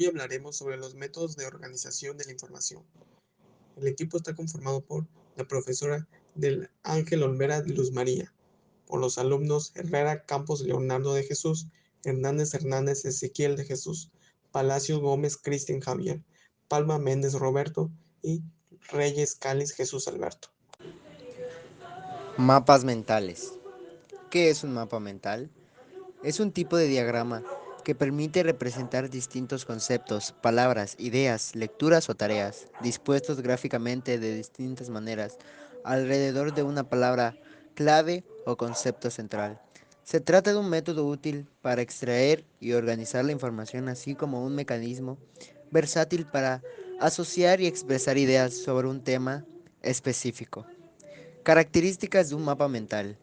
Hoy hablaremos sobre los métodos de organización de la información. El equipo está conformado por la profesora del Ángel Olvera de Luz María, por los alumnos Herrera Campos Leonardo de Jesús, Hernández Hernández Ezequiel de Jesús, Palacios Gómez Cristian Javier, Palma Méndez Roberto y Reyes Cáliz Jesús Alberto. Mapas mentales. ¿Qué es un mapa mental? Es un tipo de diagrama que permite representar distintos conceptos, palabras, ideas, lecturas o tareas, dispuestos gráficamente de distintas maneras, alrededor de una palabra clave o concepto central. Se trata de un método útil para extraer y organizar la información, así como un mecanismo versátil para asociar y expresar ideas sobre un tema específico. Características de un mapa mental.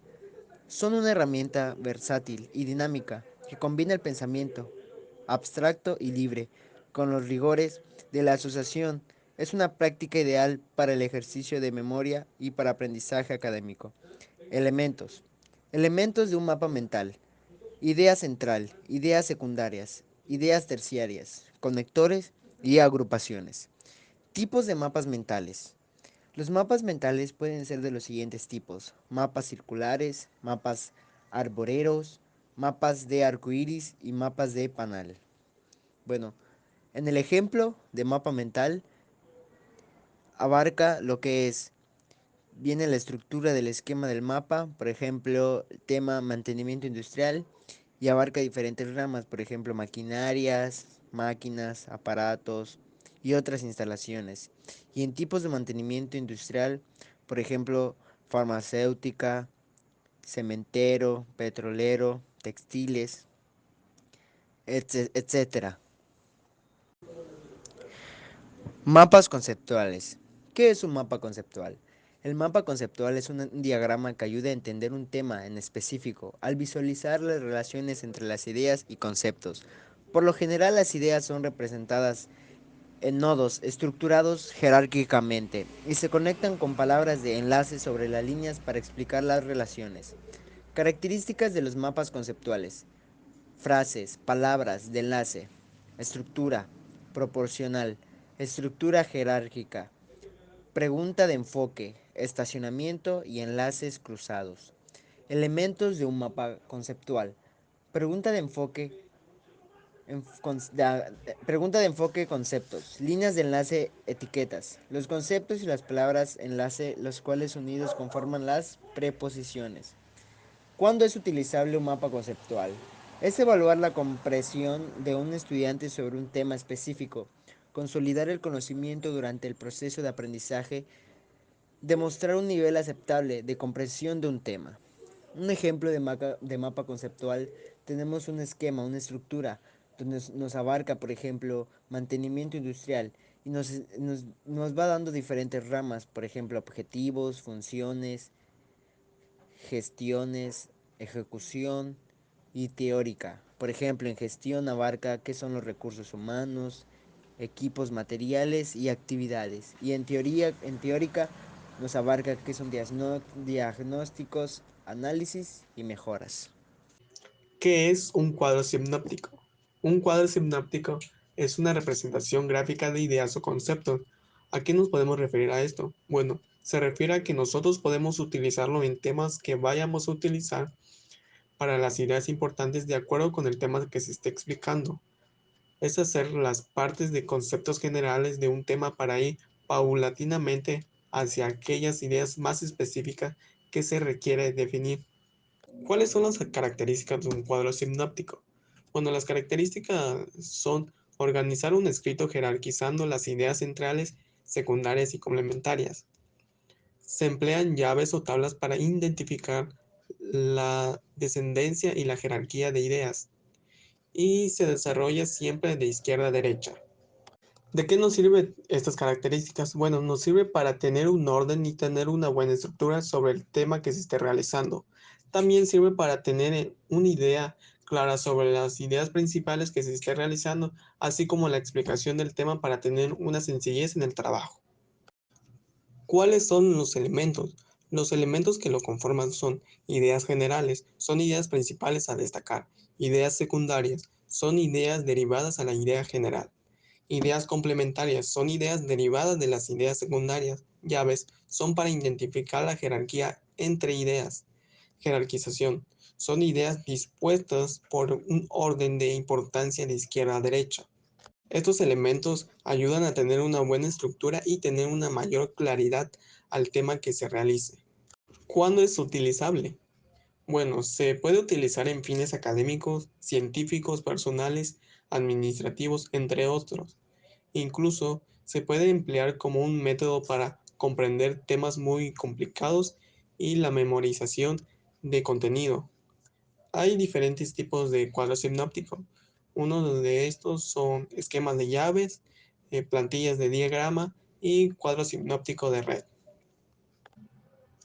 Son una herramienta versátil y dinámica que combina el pensamiento abstracto y libre con los rigores de la asociación. Es una práctica ideal para el ejercicio de memoria y para aprendizaje académico. Elementos. Elementos de un mapa mental. Idea central, ideas secundarias, ideas terciarias, conectores y agrupaciones. Tipos de mapas mentales. Los mapas mentales pueden ser de los siguientes tipos: mapas circulares, mapas arboreros, mapas de arcoíris y mapas de panal. Bueno, en el ejemplo de mapa mental abarca lo que es, viene la estructura del esquema del mapa, por ejemplo, tema mantenimiento industrial, y abarca diferentes ramas, por ejemplo, maquinarias, máquinas, aparatos y otras instalaciones. Y en tipos de mantenimiento industrial, por ejemplo, farmacéutica, cementero, petrolero, textiles, etcétera. Mapas conceptuales. ¿Qué es un mapa conceptual? El mapa conceptual es un diagrama que ayuda a entender un tema en específico al visualizar las relaciones entre las ideas y conceptos. Por lo general, las ideas son representadas en nodos estructurados jerárquicamente y se conectan con palabras de enlace sobre las líneas para explicar las relaciones. Características de los mapas conceptuales. Frases, palabras de enlace, estructura, proporcional, estructura jerárquica, pregunta de enfoque, estacionamiento y enlaces cruzados. Elementos de un mapa conceptual. Pregunta de enfoque, pregunta de enfoque, conceptos, líneas de enlace, etiquetas, los conceptos y las palabras enlace, los cuales unidos conforman las preposiciones. ¿Cuándo es utilizable un mapa conceptual? Es evaluar la comprensión de un estudiante sobre un tema específico, consolidar el conocimiento durante el proceso de aprendizaje, demostrar un nivel aceptable de comprensión de un tema. Un ejemplo de mapa conceptual, tenemos un esquema, una estructura, donde nos abarca, por ejemplo, mantenimiento industrial y nos va dando diferentes ramas, por ejemplo, objetivos, funciones, gestiones, ejecución y teórica. Por ejemplo, en gestión abarca qué son los recursos humanos, equipos materiales y actividades. Y en teórica nos abarca qué son diagnósticos, análisis y mejoras. ¿Qué es un cuadro sinóptico? Un cuadro sinóptico es una representación gráfica de ideas o conceptos. ¿A qué nos podemos referir a esto? Bueno, se refiere a que nosotros podemos utilizarlo en temas que vayamos a utilizar para las ideas importantes de acuerdo con el tema que se esté explicando. Es hacer las partes de conceptos generales de un tema para ir paulatinamente hacia aquellas ideas más específicas que se requiere definir. ¿Cuáles son las características de un cuadro sinóptico? Bueno, las características son organizar un escrito jerarquizando las ideas centrales, secundarias y complementarias. Se emplean llaves o tablas para identificar la descendencia y la jerarquía de ideas y se desarrolla siempre de izquierda a derecha. ¿De qué nos sirven estas características? Bueno, nos sirve para tener un orden y tener una buena estructura sobre el tema que se esté realizando. También sirve para tener una idea clara sobre las ideas principales que se esté realizando, así como la explicación del tema para tener una sencillez en el trabajo. ¿Cuáles son los elementos? Los elementos que lo conforman son ideas generales, son ideas principales a destacar, ideas secundarias, son ideas derivadas a la idea general. Ideas complementarias son ideas derivadas de las ideas secundarias. Llaves son para identificar la jerarquía entre ideas. Jerarquización son ideas dispuestas por un orden de importancia de izquierda a derecha. Estos elementos ayudan a tener una buena estructura y tener una mayor claridad al tema que se realice. ¿Cuándo es utilizable? Bueno, se puede utilizar en fines académicos, científicos, personales, administrativos, entre otros. Incluso se puede emplear como un método para comprender temas muy complicados y la memorización de contenido. Hay diferentes tipos de cuadro sinóptico. Uno de estos son esquemas de llaves, plantillas de diagrama y cuadro sinóptico de red.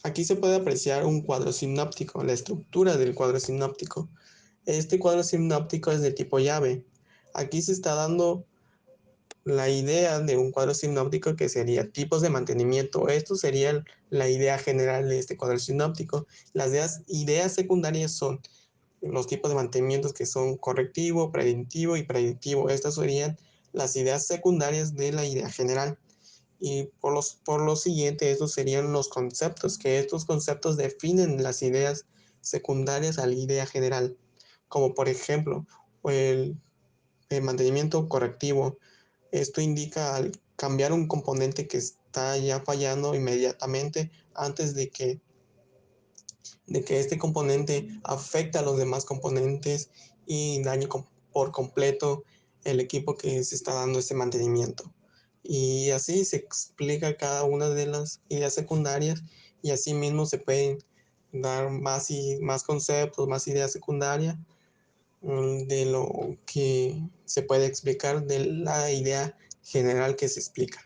Aquí se puede apreciar un cuadro sinóptico, la estructura del cuadro sinóptico. Este cuadro sinóptico es de tipo llave. Aquí se está dando la idea de un cuadro sinóptico que sería tipos de mantenimiento. Esto sería la idea general de este cuadro sinóptico. Las ideas secundarias son los tipos de mantenimientos que son correctivo, preventivo y predictivo. Estas serían las ideas secundarias de la idea general. Y por lo siguiente, estos serían los conceptos, que estos conceptos definen las ideas secundarias a la idea general, como por ejemplo el mantenimiento correctivo. Esto indica al cambiar un componente que está ya fallando inmediatamente antes de que este componente afecte a los demás componentes y dañe por completo el equipo que se está dando este mantenimiento. Y así se explica cada una de las ideas secundarias y así mismo se pueden dar más y más conceptos, más ideas secundarias de lo que se puede explicar de la idea general que se explica.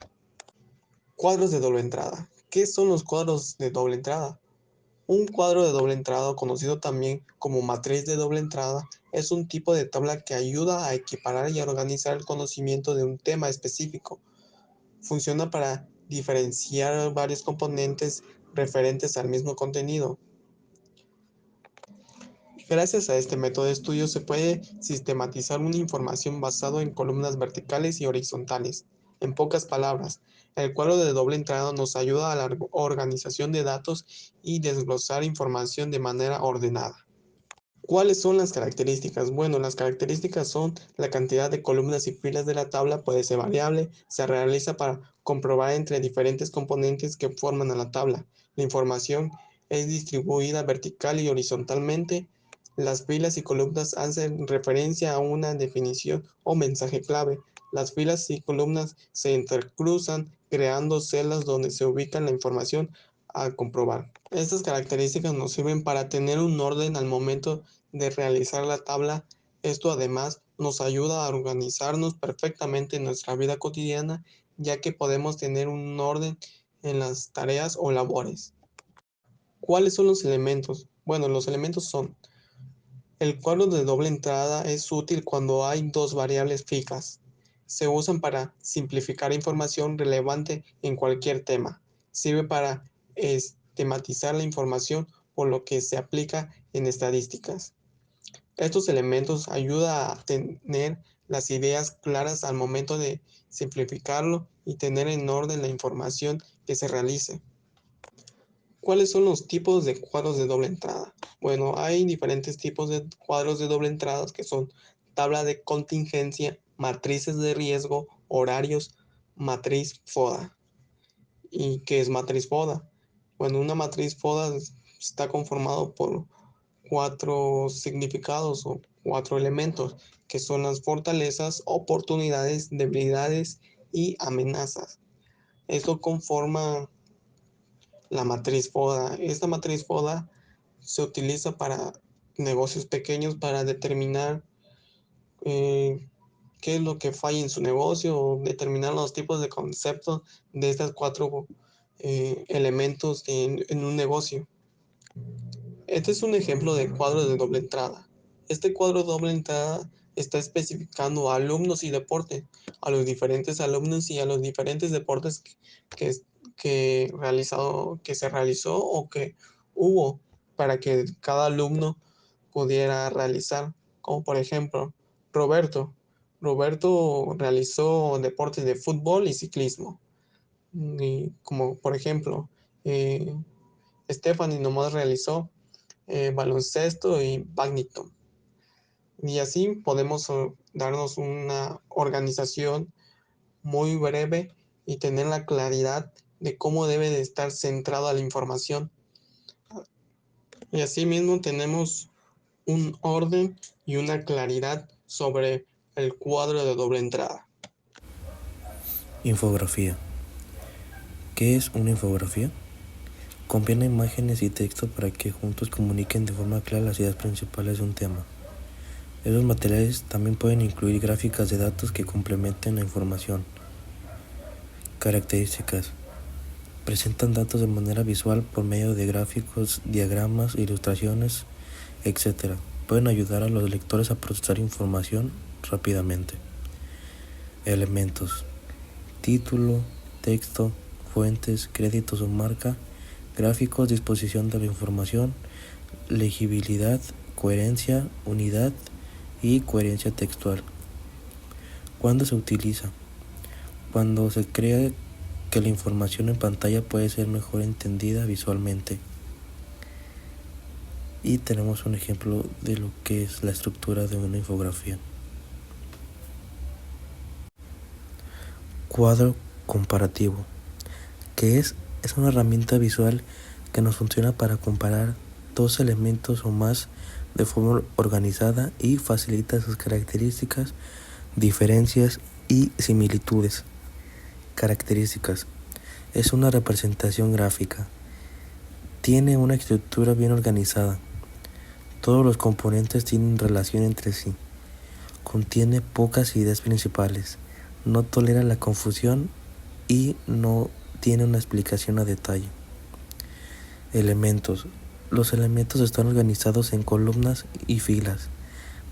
Cuadros de doble entrada. ¿Qué son los cuadros de doble entrada? Un cuadro de doble entrada, conocido también como matriz de doble entrada, es un tipo de tabla que ayuda a equiparar y a organizar el conocimiento de un tema específico. Funciona para diferenciar varios componentes referentes al mismo contenido. Gracias a este método de estudio se puede sistematizar una información basado en columnas verticales y horizontales. En pocas palabras, el cuadro de doble entrada nos ayuda a la organización de datos y desglosar información de manera ordenada. ¿Cuáles son las características? Bueno, las características son la cantidad de columnas y filas de la tabla puede ser variable, se realiza para comprobar entre diferentes componentes que forman a la tabla. La información es distribuida vertical y horizontalmente. Las filas y columnas hacen referencia a una definición o mensaje clave. Las filas y columnas se intercruzan creando celdas donde se ubica la información a comprobar. Estas características nos sirven para tener un orden al momento de realizar la tabla. Esto además nos ayuda a organizarnos perfectamente en nuestra vida cotidiana, ya que podemos tener un orden en las tareas o labores. ¿Cuáles son los elementos? Bueno, los elementos son: el cuadro de doble entrada es útil cuando hay dos variables fijas. Se usan para simplificar información relevante en cualquier tema. Sirve para esquematizar la información, por lo que se aplica en estadísticas. Estos elementos ayudan a tener las ideas claras al momento de simplificarlo y tener en orden la información que se realice. ¿Cuáles son los tipos de cuadros de doble entrada? Bueno, hay diferentes tipos de cuadros de doble entrada que son tabla de contingencia, matrices de riesgo, horarios, matriz FODA. ¿Y qué es matriz FODA? Bueno, una matriz FODA está conformado por cuatro significados o cuatro elementos, que son las fortalezas, oportunidades, debilidades y amenazas. Esto conforma la matriz FODA. Esta matriz FODA se utiliza para negocios pequeños para determinar eh, qué es lo que falla en su negocio o determinar los tipos de conceptos de estas cuatro elementos en un negocio. Este es un ejemplo de cuadro de doble entrada. Este cuadro de doble entrada está especificando a alumnos y deportes, a los diferentes alumnos y a los diferentes deportes que, que se realizó o que hubo para que cada alumno pudiera realizar. Como por ejemplo, Roberto. Roberto realizó deportes de fútbol y ciclismo. Y como por ejemplo, eh, Stephanie nomás realizó baloncesto y badminton. Y así podemos darnos una organización muy breve y tener la claridad de cómo debe de estar centrada la información. Y asimismo tenemos un orden y una claridad sobre el cuadro de doble entrada. Infografía. ¿Qué es una infografía? Combina imágenes y texto para que juntos comuniquen de forma clara las ideas principales de un tema. Esos materiales también pueden incluir gráficas de datos que complementen la información. Características. Presentan datos de manera visual por medio de gráficos, diagramas, ilustraciones, etc. Pueden ayudar a los lectores a procesar información rápidamente. Elementos. Título, texto, fuentes, créditos o marca, gráficos, disposición de la información, legibilidad, coherencia, unidad y coherencia textual. ¿Cuándo se utiliza? Cuando se cree que la información en pantalla puede ser mejor entendida visualmente. Y tenemos un ejemplo de lo que es la estructura de una infografía. Cuadro comparativo, que es una herramienta visual que nos funciona para comparar dos elementos o más de forma organizada y facilita sus características, diferencias y similitudes. Características. Es una representación gráfica. Tiene una estructura bien organizada. Todos los componentes tienen relación entre sí. Contiene pocas ideas principales. No tolera la confusión y no tiene una explicación a detalle. Elementos. Los elementos están organizados en columnas y filas.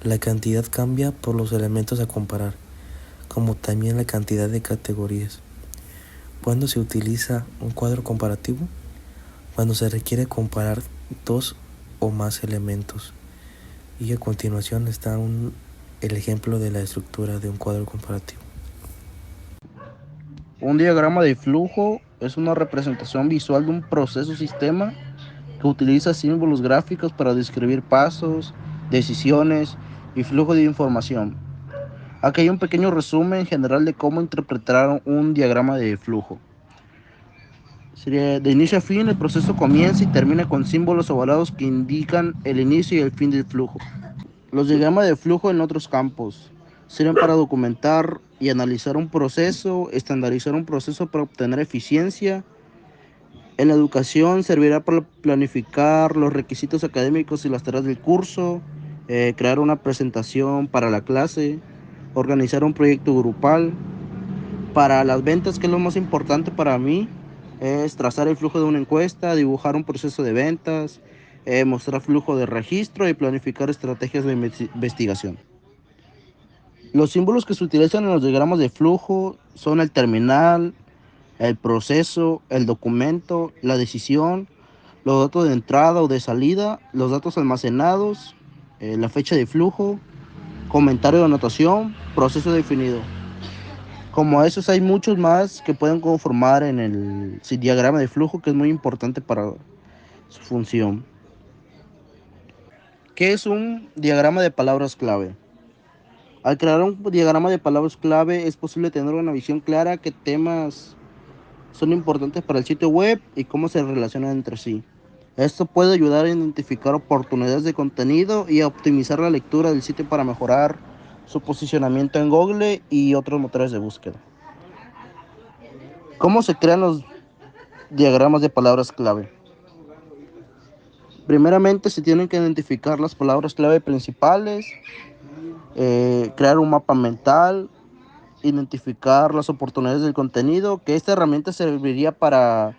La cantidad cambia por los elementos a comparar, como también la cantidad de categorías. ¿Cuándo se utiliza un cuadro comparativo? Cuando se requiere comparar dos o más elementos. Y a continuación está el ejemplo de la estructura de un cuadro comparativo. Un diagrama de flujo es una representación visual de un proceso o sistema que utiliza símbolos gráficos para describir pasos, decisiones y flujo de información. Aquí hay un pequeño resumen general de cómo interpretar un diagrama de flujo. De inicio a fin, el proceso comienza y termina con símbolos ovalados que indican el inicio y el fin del flujo. Los diagramas de flujo en otros campos sirven para documentar y analizar un proceso, estandarizar un proceso para obtener eficiencia. En la educación servirá para planificar los requisitos académicos y las tareas del curso, crear una presentación para la clase, organizar un proyecto grupal. Para las ventas, que es lo más importante para mí, es trazar el flujo de una encuesta, dibujar un proceso de ventas, mostrar flujo de registro y planificar estrategias de investigación. Los símbolos que se utilizan en los diagramas de flujo son el terminal, el proceso, el documento, la decisión, los datos de entrada o de salida, los datos almacenados, la fecha de flujo, comentario de anotación, proceso definido. Como esos hay muchos más que pueden conformar en el diagrama de flujo, que es muy importante para su función. ¿Qué es un diagrama de palabras clave? Al crear un diagrama de palabras clave es posible tener una visión clara qué temas son importantes para el sitio web y cómo se relacionan entre sí. Esto puede ayudar a identificar oportunidades de contenido y a optimizar la lectura del sitio para mejorar su posicionamiento en Google y otros motores de búsqueda. ¿Cómo se crean los diagramas de palabras clave? Primeramente se tienen que identificar las palabras clave principales, crear un mapa mental, identificar las oportunidades del contenido, que esta herramienta serviría para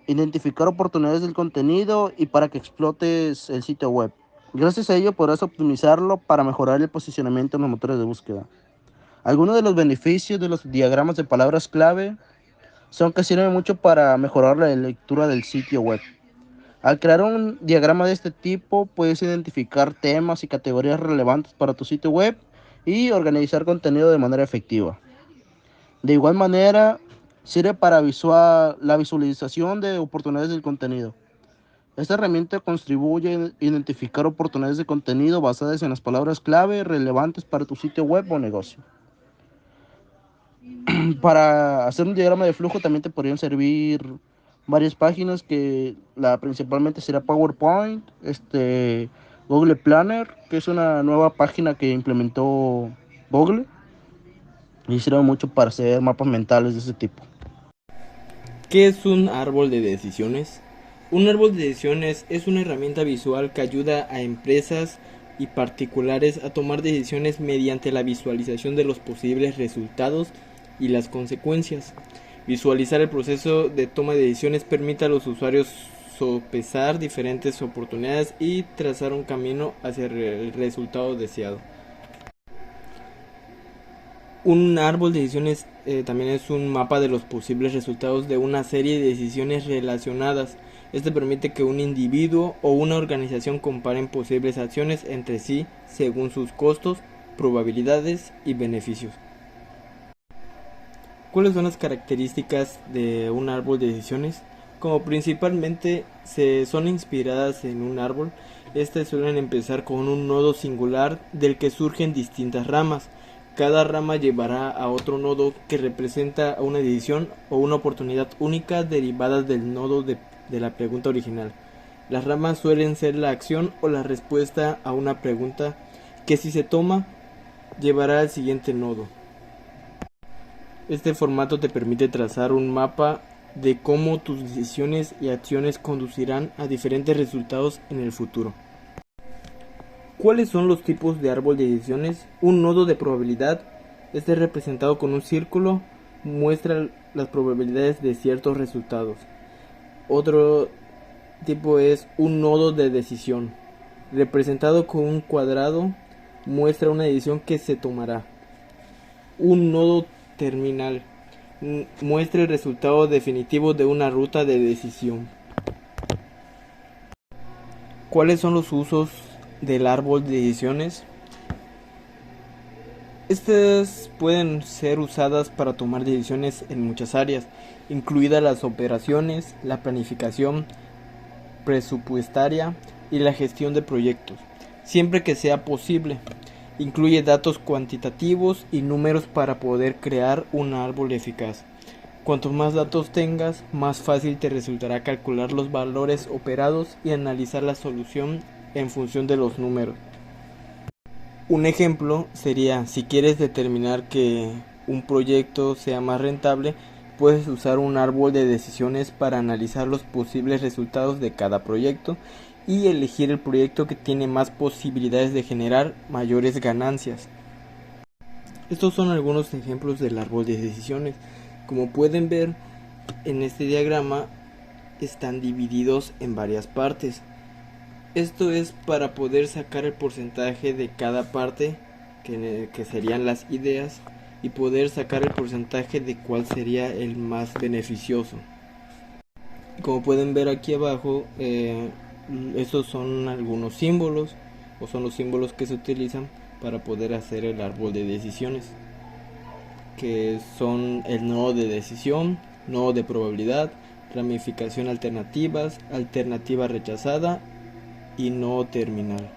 identificar oportunidades del contenido y para que explotes el sitio web. Gracias a ello podrás optimizarlo para mejorar el posicionamiento en los motores de búsqueda. Algunos de los beneficios de los diagramas de palabras clave son que sirven mucho para mejorar la lectura del sitio web. Al crear un diagrama de este tipo, puedes identificar temas y categorías relevantes para tu sitio web y organizar contenido de manera efectiva. De igual manera, sirve para la visualización de oportunidades del contenido. Esta herramienta contribuye a identificar oportunidades de contenido basadas en las palabras clave relevantes para tu sitio web o negocio. Para hacer un diagrama de flujo también te podrían servir varias páginas que principalmente será PowerPoint, Google Planner, que es una nueva página que implementó Google y sirve mucho para hacer mapas mentales de ese tipo. ¿Qué es un árbol de decisiones? Un árbol de decisiones es una herramienta visual que ayuda a empresas y particulares a tomar decisiones mediante la visualización de los posibles resultados y las consecuencias. Visualizar el proceso de toma de decisiones permite a los usuarios sopesar diferentes oportunidades y trazar un camino hacia el resultado deseado. Un árbol de decisiones también es un mapa de los posibles resultados de una serie de decisiones relacionadas. Este permite que un individuo o una organización comparen posibles acciones entre sí según sus costos, probabilidades y beneficios. ¿Cuáles son las características de un árbol de decisiones? Como principalmente son inspiradas en un árbol, estas suelen empezar con un nodo singular del que surgen distintas ramas. Cada rama llevará a otro nodo que representa una decisión o una oportunidad única derivada del nodo de la pregunta original. Las ramas suelen ser la acción o la respuesta a una pregunta que, si se toma, llevará al siguiente nodo. Este formato te permite trazar un mapa de cómo tus decisiones y acciones conducirán a diferentes resultados en el futuro. ¿Cuáles son los tipos de árbol de decisiones? Un nodo de probabilidad, este es representado con un círculo, muestra las probabilidades de ciertos resultados. Otro tipo es un nodo de decisión, representado con un cuadrado, muestra una decisión que se tomará. Un nodo terminal, muestra el resultado definitivo de una ruta de decisión. ¿Cuáles son los usos del árbol de decisiones? Estas pueden ser usadas para tomar decisiones en muchas áreas, incluidas las operaciones, la planificación presupuestaria y la gestión de proyectos, siempre que sea posible. Incluye datos cuantitativos y números para poder crear un árbol eficaz. Cuanto más datos tengas, más fácil te resultará calcular los valores operados y analizar la solución en función de los números. Un ejemplo sería, si quieres determinar que un proyecto sea más rentable, puedes usar un árbol de decisiones para analizar los posibles resultados de cada proyecto y elegir el proyecto que tiene más posibilidades de generar mayores ganancias. Estos son algunos ejemplos del árbol de decisiones. Como pueden ver, en este diagrama están divididos en varias partes. Esto es para poder sacar el porcentaje de cada parte, que serían las ideas, y poder sacar el porcentaje de cuál sería el más beneficioso. Como pueden ver aquí abajo, estos son algunos símbolos, o son los símbolos que se utilizan para poder hacer el árbol de decisiones, que son el nodo de decisión, nodo de probabilidad, ramificación alternativas, alternativa rechazada y nodo terminal.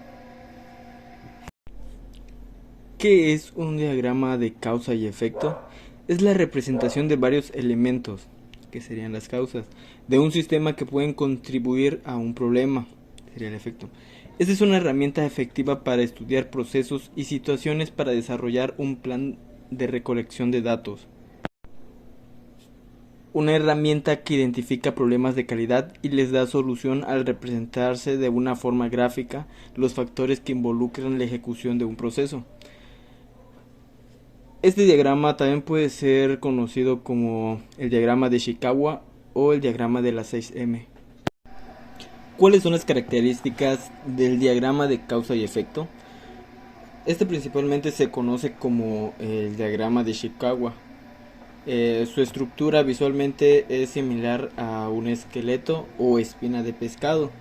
¿Qué es un diagrama de causa y efecto? Es la representación de varios elementos, que serían las causas, de un sistema que pueden contribuir a un problema, sería el efecto. Esta es una herramienta efectiva para estudiar procesos y situaciones para desarrollar un plan de recolección de datos. Una herramienta que identifica problemas de calidad y les da solución al representarse de una forma gráfica los factores que involucran la ejecución de un proceso. Este diagrama también puede ser conocido como el diagrama de Ishikawa o el diagrama de las 6M. ¿Cuáles son las características del diagrama de causa y efecto? Este principalmente se conoce como el diagrama de Ishikawa. Su estructura visualmente es similar a un esqueleto o espina de pescado.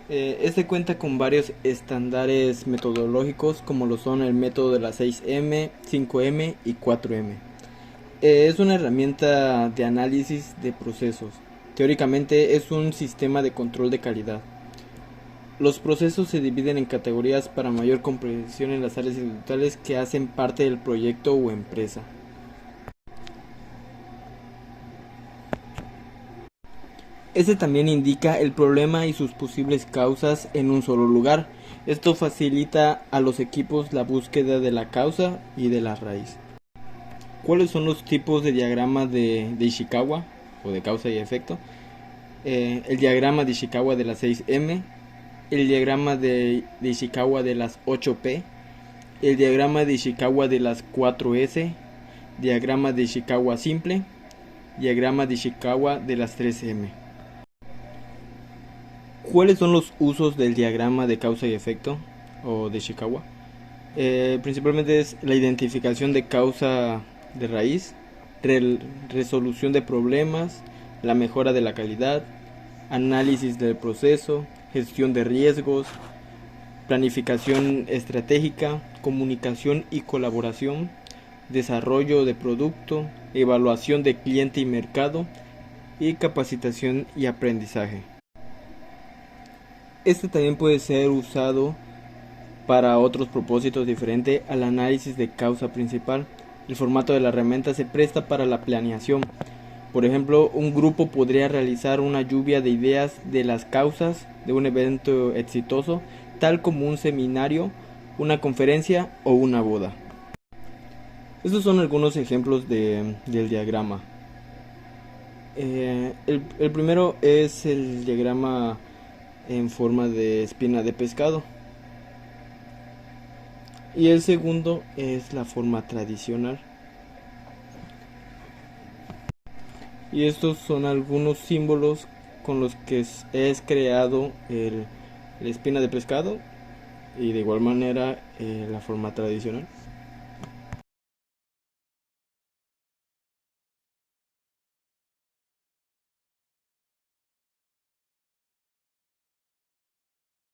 Este cuenta con varios estándares metodológicos como lo son el método de las 6M, 5M y 4M. Es una herramienta de análisis de procesos. Teóricamente es un sistema de control de calidad. Los procesos se dividen en categorías para mayor comprensión en las áreas individuales que hacen parte del proyecto o empresa. Este también indica el problema y sus posibles causas en un solo lugar. Esto facilita a los equipos la búsqueda de la causa y de la raíz. ¿Cuáles son los tipos de diagrama de Ishikawa o de causa y efecto? El diagrama de Ishikawa de las 6M, el diagrama de Ishikawa de las 8P, el diagrama de Ishikawa de las 4S, diagrama de Ishikawa simple, diagrama de Ishikawa de las 3M. ¿Cuáles son los usos del diagrama de causa y efecto o de Ishikawa? Principalmente es la identificación de causa de raíz, resolución de problemas, la mejora de la calidad, análisis del proceso, gestión de riesgos, planificación estratégica, comunicación y colaboración, desarrollo de producto, evaluación de cliente y mercado y capacitación y aprendizaje. Este también puede ser usado para otros propósitos diferentes al análisis de causa principal. El formato de la herramienta se presta para la planeación. Por ejemplo, un grupo podría realizar una lluvia de ideas de las causas de un evento exitoso, tal como un seminario, una conferencia o una boda. Estos son algunos ejemplos del diagrama. El primero es el diagrama en forma de espina de pescado. Y el segundo es la forma tradicional. Y estos son algunos símbolos con los que es creado la espina de pescado y de igual manera la forma tradicional.